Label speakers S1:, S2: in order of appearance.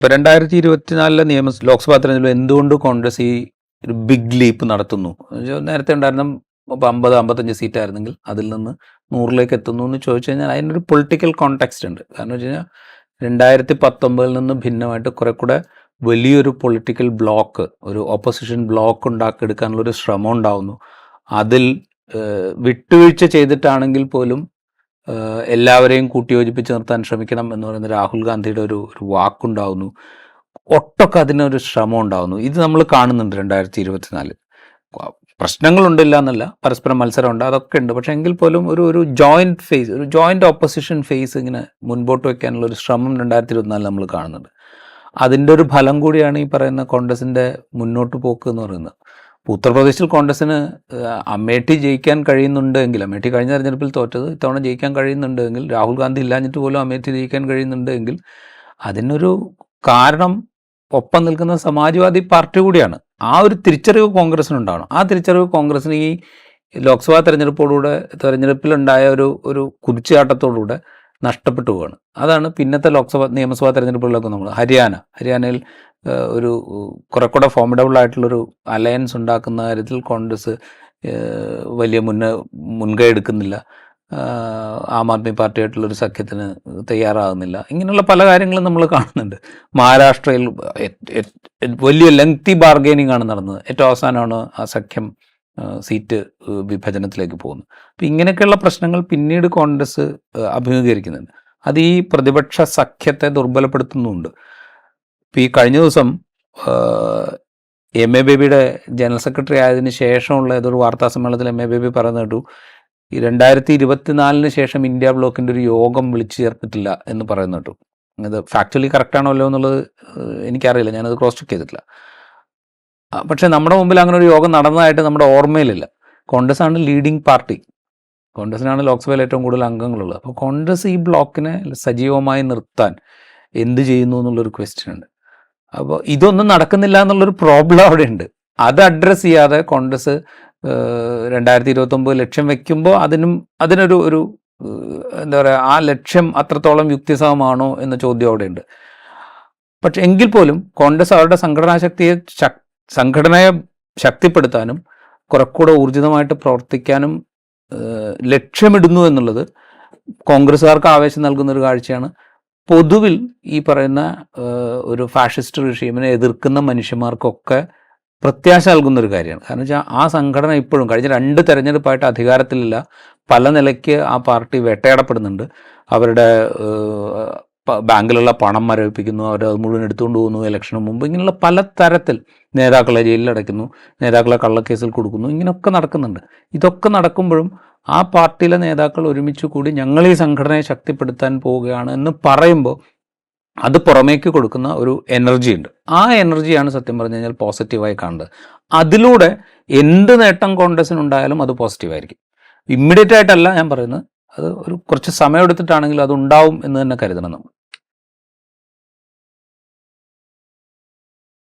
S1: ഇപ്പോൾ 2024 ലോക്സഭാ തെരഞ്ഞെടുപ്പിൽ എന്തുകൊണ്ട് കോൺഗ്രസ് ഈ ഒരു ബിഗ് ലീപ്പ് നടത്തുന്നു? നേരത്തെ ഉണ്ടായിരുന്ന 50-55 സീറ്റായിരുന്നെങ്കിൽ അതിൽ നിന്ന് 100ലേക്ക് എത്തുന്നു എന്ന് ചോദിച്ചു കഴിഞ്ഞാൽ അതിനൊരു പൊളിറ്റിക്കൽ കോണ്ടെക്സ്റ്റ് ഉണ്ട്. കാരണം വെച്ച് കഴിഞ്ഞാൽ 2019 നിന്ന് ഭിന്നമായിട്ട് കുറെ കൂടെ വലിയൊരു പൊളിറ്റിക്കൽ ബ്ലോക്ക്, ഒരു ഓപ്പോസിഷൻ ബ്ലോക്ക് ഉണ്ടാക്കിയെടുക്കാനുള്ളൊരു ശ്രമം ഉണ്ടാവുന്നു. അതിൽ വിട്ടുവീഴ്ച ചെയ്തിട്ടാണെങ്കിൽ പോലും എല്ലാവരെയും കൂട്ടിയോജിപ്പിച്ച് നിർത്താൻ ശ്രമിക്കണം എന്ന് പറയുന്ന രാഹുൽ ഗാന്ധിയുടെ ഒരു വാക്കുണ്ടാവുന്നു. ഒട്ടൊക്കെ അതിനൊരു ശ്രമം ഉണ്ടാവുന്നു. ഇത് നമ്മൾ കാണുന്നുണ്ട് 2024. പ്രശ്നങ്ങളുണ്ടില്ല എന്നല്ല, പരസ്പരം മത്സരമുണ്ട്, അതൊക്കെ ഉണ്ട്. പക്ഷേ എങ്കിൽ പോലും ഒരു ജോയിൻറ്റ് ഫേസ്, ഒരു ജോയിൻറ്റ് ഓപ്പോസിഷൻ ഫേസ് ഇങ്ങനെ മുൻപോട്ട് വയ്ക്കാനുള്ള ഒരു ശ്രമം 2024 നമ്മൾ കാണുന്നുണ്ട്. അതിൻ്റെ ഒരു ഫലം കൂടിയാണ് ഈ പറയുന്ന കോൺഗ്രസിൻ്റെ മുന്നോട്ട് പോക്ക് എന്ന് പറയുന്നത്. ഉത്തർപ്രദേശിൽ കോൺഗ്രസിന് അമേഠി ജയിക്കാൻ കഴിയുന്നുണ്ടെങ്കിൽ, അമേഠി കഴിഞ്ഞ തെരഞ്ഞെടുപ്പിൽ തോറ്റത്, ഇത്തവണ ജയിക്കാൻ കഴിയുന്നുണ്ടെങ്കിൽ, രാഹുൽ ഗാന്ധി ഇല്ലാഞ്ഞിട്ട് പോലും അമേഠി ജയിക്കാൻ കഴിയുന്നുണ്ടെങ്കിൽ അതിനൊരു കാരണം ഒപ്പം നിൽക്കുന്ന സമാജ്വാദി പാർട്ടി കൂടിയാണ്. ആ ഒരു തിരിച്ചറിവ് കോൺഗ്രസിനുണ്ടാവണം. ആ തിരിച്ചറിവ് കോൺഗ്രസിന് ഈ ലോക്സഭാ തെരഞ്ഞെടുപ്പിലുണ്ടായ ഒരു കുതിച്ചുചാട്ടത്തോടുകൂടെ നഷ്ടപ്പെട്ടു പോവുകയാണ്. അതാണ് പിന്നത്തെ നിയമസഭാ തെരഞ്ഞെടുപ്പുകളിലൊക്കെ നമ്മൾ ഹരിയാനയിൽ ഒരു കുറെ കൂടെ ഫോമിഡബിൾ ആയിട്ടുള്ളൊരു അലയൻസ് ഉണ്ടാക്കുന്ന കാര്യത്തിൽ കോൺഗ്രസ് വലിയ മുൻകൈ എടുക്കുന്നില്ല. ആം ആദ്മി പാർട്ടിയായിട്ടുള്ളൊരു സഖ്യത്തിന് തയ്യാറാകുന്നില്ല. ഇങ്ങനെയുള്ള പല കാര്യങ്ങളും നമ്മൾ കാണുന്നുണ്ട്. മഹാരാഷ്ട്രയിൽ വലിയ ലെങ്തി ബാർഗെയിനിങ് ആണ് നടന്നത്. ഏറ്റവും അവസാനമാണ് ആ സഖ്യം സീറ്റ് വിഭജനത്തിലേക്ക് പോകുന്നത്. അപ്പം ഇങ്ങനെയൊക്കെയുള്ള പ്രശ്നങ്ങൾ പിന്നീട് കോൺഗ്രസ് അഭിമുഖീകരിക്കുന്നുണ്ട്. അത് ഈ പ്രതിപക്ഷ സഖ്യത്തെ ദുർബലപ്പെടുത്തുന്നുമുണ്ട്. ഇപ്പോൾ ഈ കഴിഞ്ഞ ദിവസം എം എ ബേബിയുടെ ജനറൽ സെക്രട്ടറി ആയതിനു ശേഷമുള്ള ഏതൊരു വാർത്താ സമ്മേളനത്തിൽ എം എ ബേബി പറയുന്നത് കേട്ടു, ഈ 2024 ശേഷം ഇന്ത്യ ബ്ലോക്കിൻ്റെ ഒരു യോഗം വിളിച്ചു ചേർത്തിട്ടില്ല എന്ന് പറയുന്ന കേട്ടു. അത് ഫാക്ച്വലി കറക്റ്റാണോ അല്ലോ എന്നുള്ളത് എനിക്കറിയില്ല, ഞാനത് ക്രോസ് ചെക്ക് ചെയ്തിട്ടില്ല. പക്ഷേ നമ്മുടെ മുമ്പിൽ അങ്ങനെ ഒരു യോഗം നടന്നതായിട്ട് നമ്മുടെ ഓർമ്മയിലില്ല. കോൺഗ്രസ്സാണ് ലീഡിങ് പാർട്ടി, കോൺഗ്രസിനാണ് ലോക്സഭയിൽ ഏറ്റവും കൂടുതൽ അംഗങ്ങളുള്ളത്. അപ്പോൾ കോൺഗ്രസ് ഈ ബ്ലോക്കിനെ സജീവമായി നിർത്താൻ എന്ത് ചെയ്യുന്നു എന്നുള്ളൊരു ക്വസ്റ്റ്യൻ ഉണ്ട്. അപ്പോൾ ഇതൊന്നും നടക്കുന്നില്ല എന്നുള്ളൊരു പ്രോബ്ലം അവിടെ ഉണ്ട്. അത് അഡ്രസ്സ് ചെയ്യാതെ കോൺഗ്രസ് 2029 ലക്ഷ്യം വയ്ക്കുമ്പോൾ അതിനൊരു എന്താ പറയുക, ആ ലക്ഷ്യം അത്രത്തോളം യുക്തിസഹമാണോ എന്ന ചോദ്യം അവിടെ ഉണ്ട്. പക്ഷെ എങ്കിൽ പോലും കോൺഗ്രസ് അവരുടെ സംഘടനയെ ശക്തിപ്പെടുത്താനും കുറെക്കൂടെ ഊർജിതമായിട്ട് പ്രവർത്തിക്കാനും ലക്ഷ്യമിടുന്നു എന്നുള്ളത് കോൺഗ്രസ്സുകാർക്ക് ആവേശം നൽകുന്നൊരു കാഴ്ചയാണ്. പൊതുവിൽ ഈ പറയുന്ന ഒരു ഫാഷിസ്റ്റ് റിഷീമിനെ എതിർക്കുന്ന മനുഷ്യന്മാർക്കൊക്കെ പ്രത്യാശ നൽകുന്നൊരു കാര്യമാണ്. കാരണം വെച്ചാൽ ആ സംഘടന ഇപ്പോഴും കഴിഞ്ഞ 2 തെരഞ്ഞെടുപ്പായിട്ട് അധികാരത്തിലില്ല. പല നിലയ്ക്ക് ആ പാർട്ടി വേട്ടയാടപ്പെടുന്നുണ്ട്. അവരുടെ ബാങ്കിലുള്ള പണം മരവിപ്പിക്കുന്നു, അവർ അത് മുഴുവൻ എടുത്തുകൊണ്ട് പോകുന്നു ഇലക്ഷന് മുമ്പ്. ഇങ്ങനെയുള്ള പല തരത്തിൽ നേതാക്കളെ ജയിലിലടയ്ക്കുന്നു, നേതാക്കളെ കള്ളക്കേസിൽ കൊടുക്കുന്നു, ഇങ്ങനെയൊക്കെ നടക്കുന്നുണ്ട്. ഇതൊക്കെ നടക്കുമ്പോഴും ആ പാർട്ടിയിലെ നേതാക്കൾ ഒരുമിച്ച് കൂടി ഞങ്ങൾ ഈ സംഘടനയെ ശക്തിപ്പെടുത്താൻ പോവുകയാണ് എന്ന് പറയുമ്പോൾ അത് പുറമേക്ക് കൊടുക്കുന്ന ഒരു എനർജി ഉണ്ട്. ആ എനർജിയാണ് സത്യം പറഞ്ഞു കഴിഞ്ഞാൽ പോസിറ്റീവായി കാണുന്നത്. അതിലൂടെ എന്ത് നേട്ടം കോൺഗ്രസിനുണ്ടായാലും അത് പോസിറ്റീവായിരിക്കും. ഇമ്മീഡിയറ്റ് ആയിട്ടല്ല ഞാൻ പറയുന്നത്, അത് കുറച്ച് സമയം എടുത്തിട്ടാണെങ്കിലും അത് ഉണ്ടാവും എന്ന് തന്നെ കരുതണം നമ്മൾ.